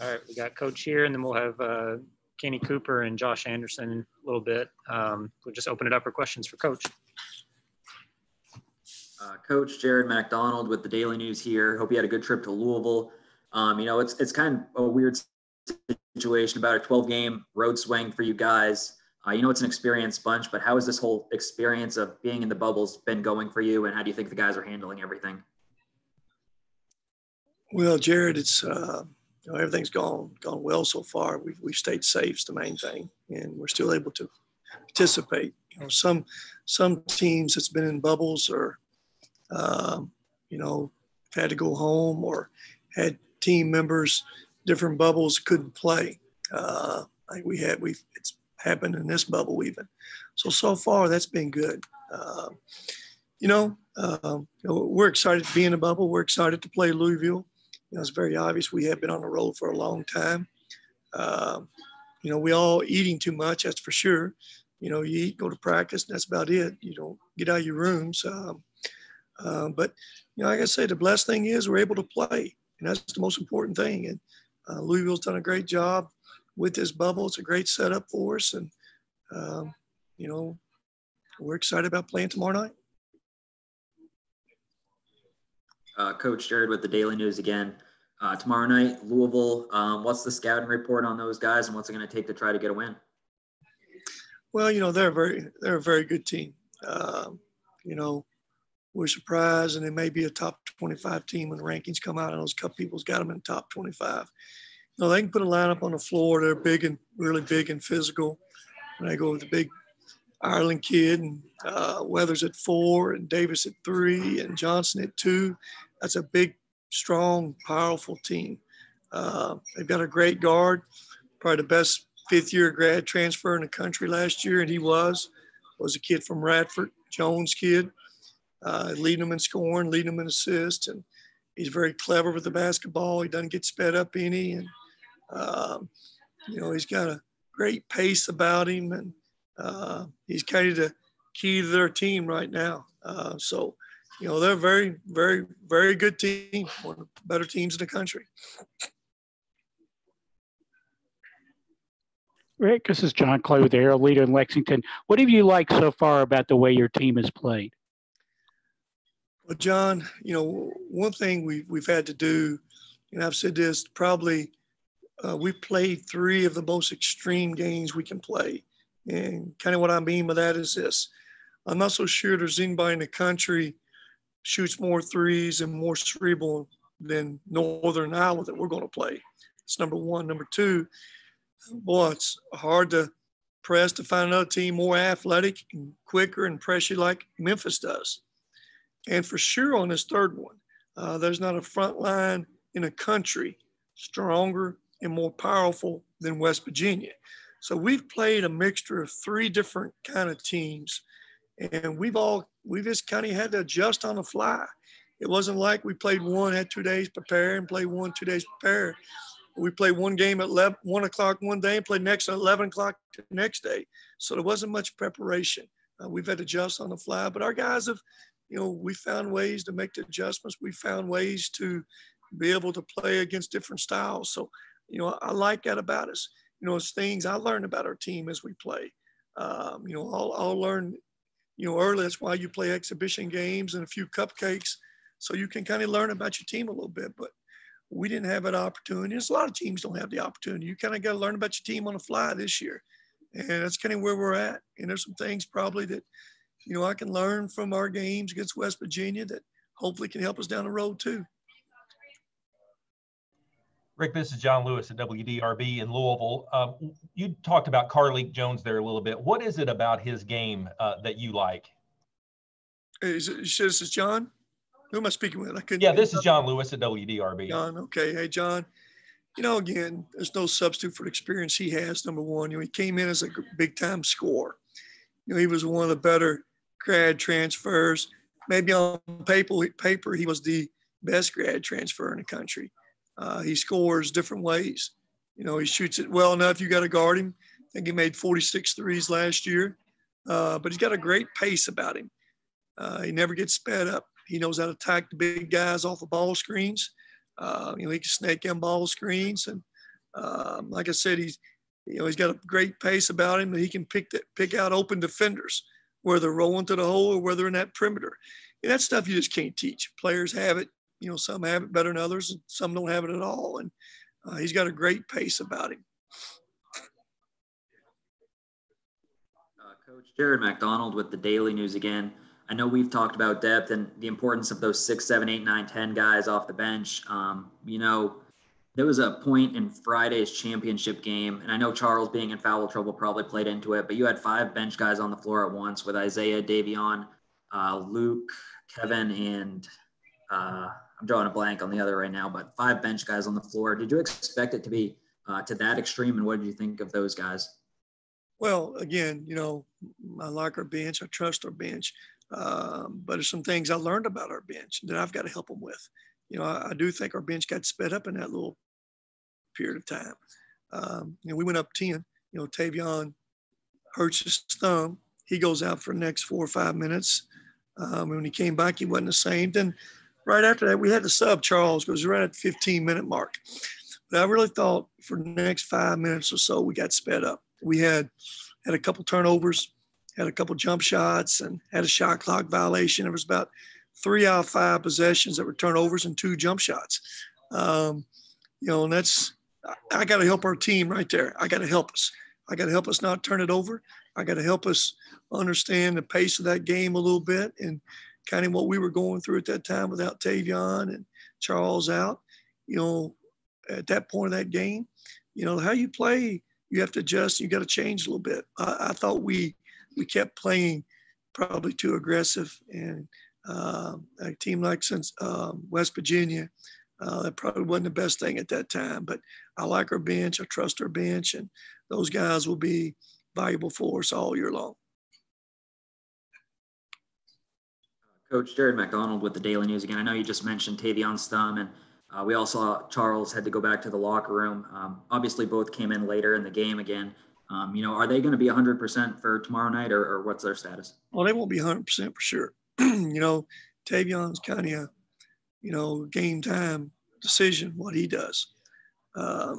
All right, we got Coach here, and then we'll have Kenny Cooper and Josh Anderson in a little bit. We'll just open it up for questions for Coach. Coach Jared McDonald with the Daily News here. Hope you had a good trip to Louisville. It's kind of a weird situation, about a 12-game road swing for you guys. It's an experienced bunch, but how has this whole experience of being in the bubbles been going for you, and how do you think the guys are handling everything? Well, Jared, it's everything's gone well so far. We've stayed safe is the main thing, and we're still able to participate. Some teams that's been in bubbles or had to go home or had team members, different bubbles, couldn't play. It's happened in this bubble even. So far that's been good. We're excited to be in the bubble. We're excited to play Louisville. It's very obvious we have been on the road for a long time. We all eating too much, that's for sure. You eat, go to practice, and that's about it. You don't get out of your rooms. But like I say, the blessed thing is we're able to play, and that's the most important thing. And Louisville's done a great job with this bubble. It's a great setup for us, and we're excited about playing tomorrow night. Coach Jared with the Daily News again. Tomorrow night, Louisville. What's the scouting report on those guys, and what's it going to take to try to get a win? Well, they're a very good team. We're surprised, and they may be a top 25 team when the rankings come out, and those couple people's got them in top 25. They can put a lineup on the floor. They're big and really big and physical. And they go with the big Ireland kid, and Weathers at 4, and Davis at 3, and Johnson at 2. That's a big, strong, powerful team. They've got a great guard, probably the best fifth-year grad transfer in the country last year, and he was a kid from Radford, Jones kid, leading them in scoring, leading them in assists, and he's very clever with the basketball. He doesn't get sped up any, and he's got a great pace about him, and he's kind of the key to their team right now. They're a very, very, very good team, one of the better teams in the country. Rick, this is John Clay with the Herald Leader in Lexington. What have you liked so far about the way your team has played? Well, John, one thing we've had to do, and I've said this, probably we've played 3 of the most extreme games we can play. And kind of what I mean by that is this. I'm not so sure there's anybody in the country shoots more threes and more cerebral than Northern Iowa that we're going to play. It's number one. Number two, boy, it's hard to press to find another team more athletic and quicker and press you like Memphis does. And for sure on this third one, there's not a front line in the country stronger and more powerful than West Virginia. So we've played a mixture of 3 different kind of teams, and we just kind of had to adjust on the fly. It wasn't like we played one, had 2 days prepare, and played one, 2 days prepare. We played one game at 1 o'clock one day and played next at 11 o'clock the next day. So there wasn't much preparation. We've had to adjust on the fly, but our guys have, we found ways to make the adjustments. We found ways to be able to play against different styles. So, I like that about us. It's things I learned about our team as we play. I'll learn, early. That's why you play exhibition games and a few cupcakes, so you can kind of learn about your team a little bit. But we didn't have that opportunity. There's a lot of teams don't have the opportunity. You kind of got to learn about your team on the fly this year. And that's kind of where we're at. And there's some things probably that, I can learn from our games against West Virginia that hopefully can help us down the road too. Rick, this is John Lewis at WDRB in Louisville. You talked about Carlik Jones there a little bit. What is it about his game that you like? This is John? Who am I speaking with? This is John Lewis at WDRB. John, okay. Hey, John. Again, there's no substitute for the experience he has, number one. He came in as a big-time scorer. He was one of the better grad transfers. Maybe on paper, he was the best grad transfer in the country. He scores different ways. He shoots it well enough. You got to guard him. I think he made 46 threes last year. But he's got a great pace about him. He never gets sped up. He knows how to attack the big guys off of ball screens. He can snake in ball screens. And Like I said, he's got a great pace about him, and he can pick out open defenders, whether they're rolling to the hole or whether they're in that perimeter. And that stuff you just can't teach. Players have it. Some have it better than others, and some don't have it at all. And he's got a great pace about him. Coach Jared McDonald with the Daily News again. I know we've talked about depth and the importance of those 6, 7, 8, 9, 10 guys off the bench. There was a point in Friday's championship game, and I know Charles being in foul trouble probably played into it, but you had 5 bench guys on the floor at once with Isaiah, Davion, Luke, Kevin, and I'm drawing a blank on the other right now, but 5 bench guys on the floor. Did you expect it to be to that extreme, and what did you think of those guys? Well, again, I like our bench. I trust our bench. But there's some things I learned about our bench that I've got to help them with. I do think our bench got sped up in that little period of time. We went up 10. Tavion hurts his thumb. He goes out for the next 4 or 5 minutes. When he came back, he wasn't the same. Then right after that, we had to sub Charles because we were right at the 15-minute mark. But I really thought for the next 5 minutes or so, we got sped up. We had a couple turnovers, had a couple jump shots, and had a shot clock violation. There was about 3 out of 5 possessions that were turnovers and 2 jump shots. And that's – I got to help our team right there. I got to help us. I got to help us not turn it over. I got to help us understand the pace of that game a little bit and kind of what we were going through at that time without Tavion and Charles out. At that point of that game, how you play, you have to adjust. You got to change a little bit. I thought we kept playing probably too aggressive, and a team like West Virginia, that probably wasn't the best thing at that time. But I like our bench. I trust our bench, and those guys will be valuable for us all year long. Coach Jared McDonald with the Daily News again. I know you just mentioned Tavion's thumb, and we all saw Charles had to go back to the locker room. Obviously, both came in later in the game again. Are they going to be 100% for tomorrow night, or what's their status? Well, they won't be 100% for sure. Tavion's kind of, game time decision, what he does.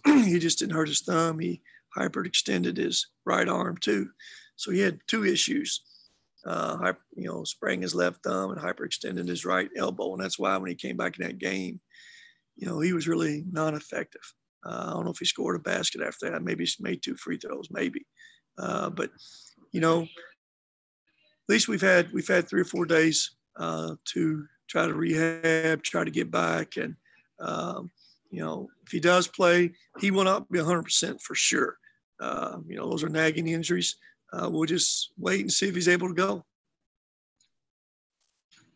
He just didn't hurt his thumb. He hyperextended his right arm too. So he had 2 issues, spraying his left thumb and hyperextending his right elbow. And that's why when he came back in that game, he was really non-effective. I don't know if he scored a basket after that. Maybe he made 2 free throws, maybe. But at least we've had 3 or 4 days to try to rehab, try to get back. And, if he does play, he will not be 100% for sure. Those are nagging injuries. We'll just wait and see if he's able to go.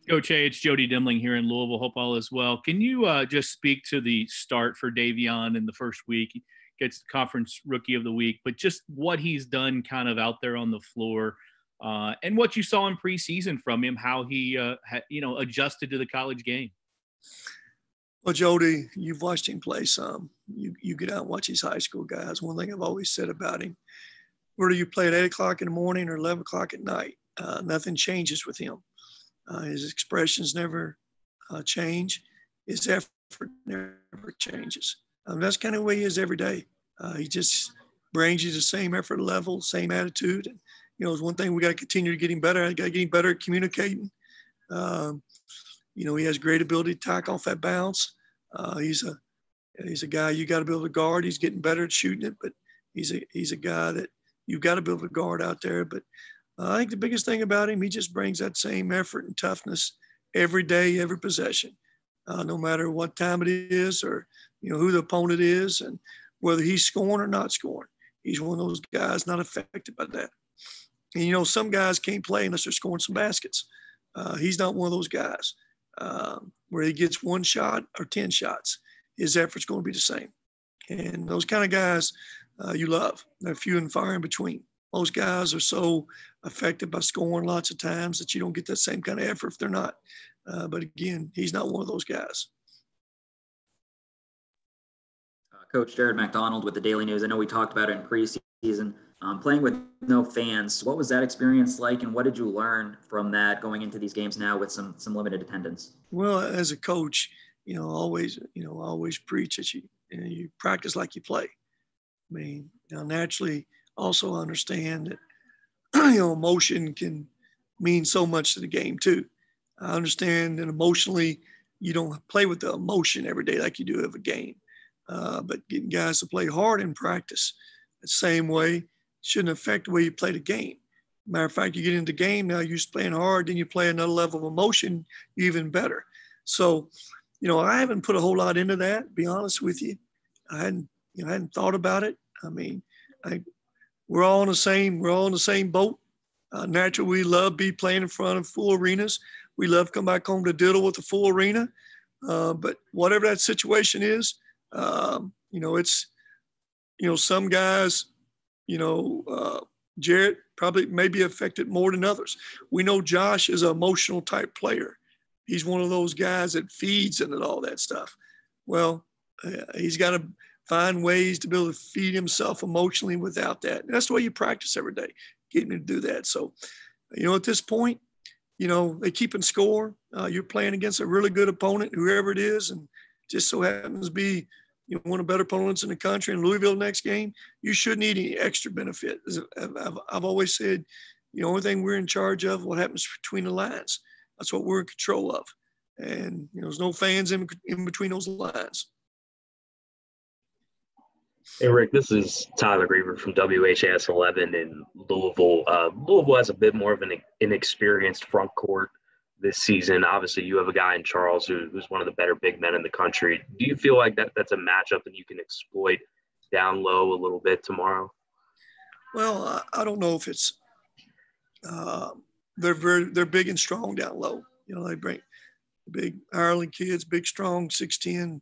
Coach, hey, it's Jody Demling here in Louisville. Hope all is well. Can you just speak to the start for Davion in the first week? He gets Conference Rookie of the Week, but just what he's done kind of out there on the floor and what you saw in preseason from him, how he, adjusted to the college game. Well, Jody, you've watched him play some. You get out and watch these high school guys. One thing I've always said about him, whether you play at 8 o'clock in the morning or 11 o'clock at night, nothing changes with him. His expressions never change. His effort never changes. That's kind of the way he is every day. He just brings you the same effort level, same attitude. And, it's one thing we got to continue to get him better. I got to get him better at communicating. He has great ability to tack off that bounce. He's a guy you got to be able to guard. He's getting better at shooting it, but he's a guy that you've got to be able to guard out there. But I think the biggest thing about him, he just brings that same effort and toughness every day, every possession, no matter what time it is or, who the opponent is and whether he's scoring or not scoring. He's one of those guys not affected by that. And, some guys can't play unless they're scoring some baskets. He's not one of those guys where he gets 1 shot or 10 shots. His effort's going to be the same. And those kind of guys you love. They're few and far in between. Most guys are so affected by scoring lots of times that you don't get that same kind of effort if they're not. But again, he's not one of those guys. Coach Jared McDonald with the Daily News. I know we talked about it in preseason. Playing with no fans, what was that experience like, and what did you learn from that going into these games now with some limited attendance? Well, as a coach, always preach that you practice like you play. I mean, now naturally also understand that, emotion can mean so much to the game too. I understand that emotionally, you don't play with the emotion every day like you do of a game. But getting guys to play hard in practice the same way shouldn't affect the way you play the game. Matter of fact, you get into the game now, you're just playing hard, then you play another level of emotion, even better. So, I haven't put a whole lot into that, to be honest with you. I hadn't thought about it. I mean, we're all in the same boat. Naturally, we love be playing in front of full arenas. We love come back home to diddle with the full arena. But whatever that situation is, it's, some guys, Jarrett probably may be affected more than others. We know Josh is an emotional type player. He's one of those guys that feeds into all that stuff. Well, he's got to find ways to be able to feed himself emotionally without that. And that's the way you practice every day, getting to do that. So, at this point, they keep in score. You're playing against a really good opponent, whoever it is, and just so happens to be one of the better opponents in the country in Louisville next game. You shouldn't need any extra benefit. I've always said, the only thing we're in charge of, what happens between the lines. That's what we're in control of. And there's no fans in between those lines. Hey, Rick, this is Tyler Griever from WHAS 11 in Louisville. Louisville has a bit more of an inexperienced front court this season. Obviously, you have a guy in Charles who's one of the better big men in the country. Do you feel like that's a matchup that you can exploit down low a little bit tomorrow? Well, I don't know if it's they're big and strong down low. They bring big Ireland kids, big, strong, 6'10",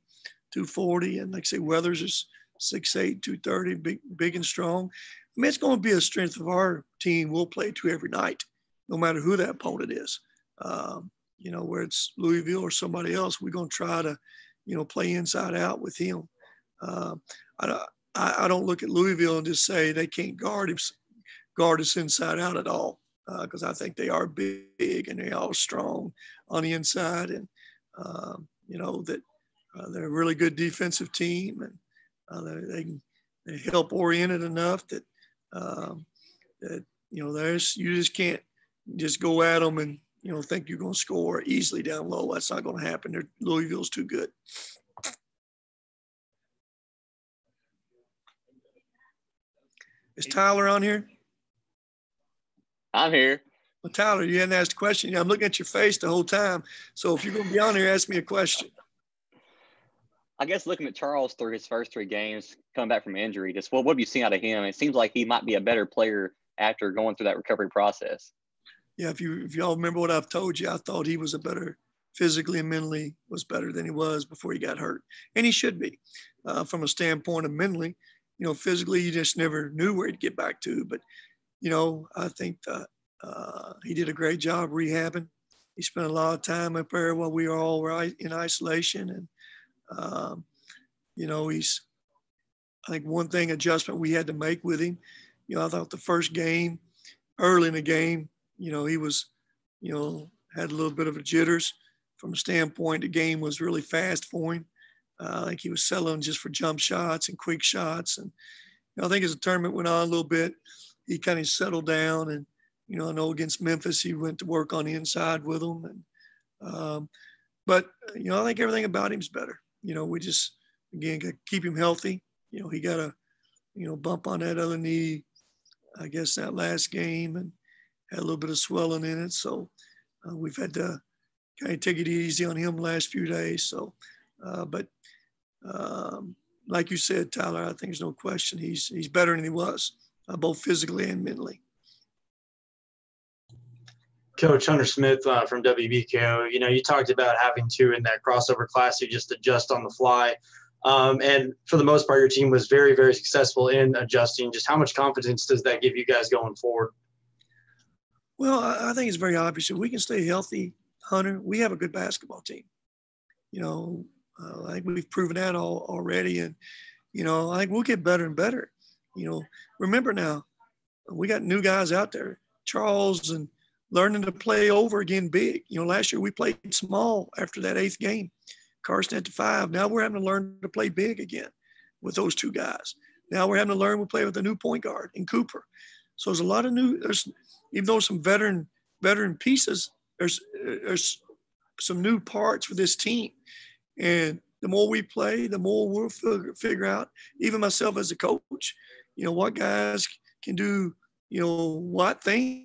240, and like I say, Weathers is 6'8", 230, big and strong. I mean, it's going to be a strength of our team. We'll play to every night, no matter who that opponent is. Where it's Louisville or somebody else, we're going to try to, play inside out with him. I don't look at Louisville and just say they can't guard us inside out at all, because I think they are big and they are strong on the inside, and that they're a really good defensive team, and they help oriented enough that you just can't just go at them and think you're going to score easily down low. That's not going to happen. Louisville's too good. Is Tyler on here? I'm here. Well, Tyler, you hadn't asked a question. I'm looking at your face the whole time. So if you're going to be on here, ask me a question. I guess looking at Charles through his first 3 games, coming back from injury, just what have you seen out of him? It seems like he might be a better player after going through that recovery process. Yeah, if y'all remember what I've told you, I thought he was physically and mentally was better than he was before he got hurt. And he should be from a standpoint of mentally. Physically, you just never knew where he'd get back to. But, I think he did a great job rehabbing. He spent a lot of time up there while we were all in isolation. And, I think one adjustment we had to make with him, I thought the first game, early in the game, he was, had a little bit of a jitters from a standpoint. The game was really fast for him. I think he was settling just for jump shots and quick shots. And I think as the tournament went on a little bit, he kind of settled down. And, I know against Memphis, he went to work on the inside with them. And, but, I think everything about him's better. We just, again, got to keep him healthy. He got a, bump on that other knee, I guess, that last game, and had a little bit of swelling in it. So we've had to kind of take it easy on him the last few days. So, but like you said, Tyler, I think there's no question he's better than he was, both physically and mentally. Coach Hunter Smith from WKU, you talked about having to in that crossover class, you just adjust on the fly. And for the most part, your team was very, very successful in adjusting. Just how much confidence does that give you guys going forward? Well, I think it's very obvious. If we can stay healthy, Hunter, we have a good basketball team. I think we've proven that already. And, I think we'll get better and better. Remember now, we got new guys out there, Charles, and learning to play over again big. Last year we played small after that 8th game. Carson at the 5. Now we're having to learn to play big again with those 2 guys. Now we're having to learn. We play with a new point guard in Cooper. So there's a lot of even though some veteran pieces, there's some new parts for this team. And the more we play, the more we'll figure out, even myself as a coach, what guys can do, what things.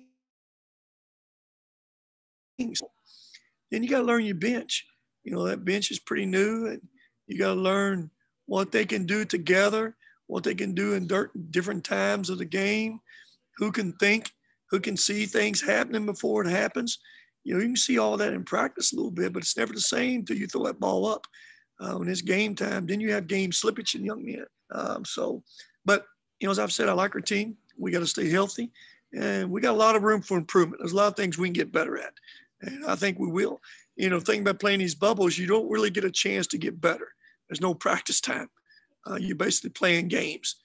Then you got to learn your bench. That bench is pretty new, and you got to learn what they can do together, what they can do in different times of the game, who can think, who can see things happening before it happens. You can see all that in practice a little bit, but it's never the same until you throw that ball up. When it's game time, then you have game slippage in young men. But as I've said, I like our team. We got to stay healthy, and we got a lot of room for improvement. There's a lot of things we can get better at, and I think we will. The thing about playing these bubbles, you don't really get a chance to get better. There's no practice time. You're basically playing games.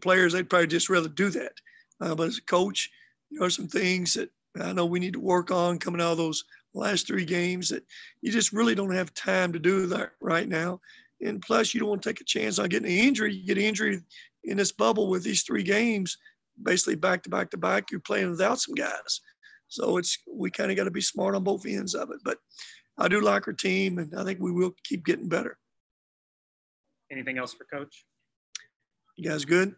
Players, they'd probably just rather do that. But as a coach, there are some things that I know we need to work on coming out of those last 3 games that you just really don't have time to do that right now. And plus, you don't want to take a chance on getting an injury. You get an injury in this bubble with these 3 games, basically back to back to back. You're playing without some guys. So we kind of got to be smart on both ends of it. But I do like our team, and I think we will keep getting better. Anything else for Coach? You guys good?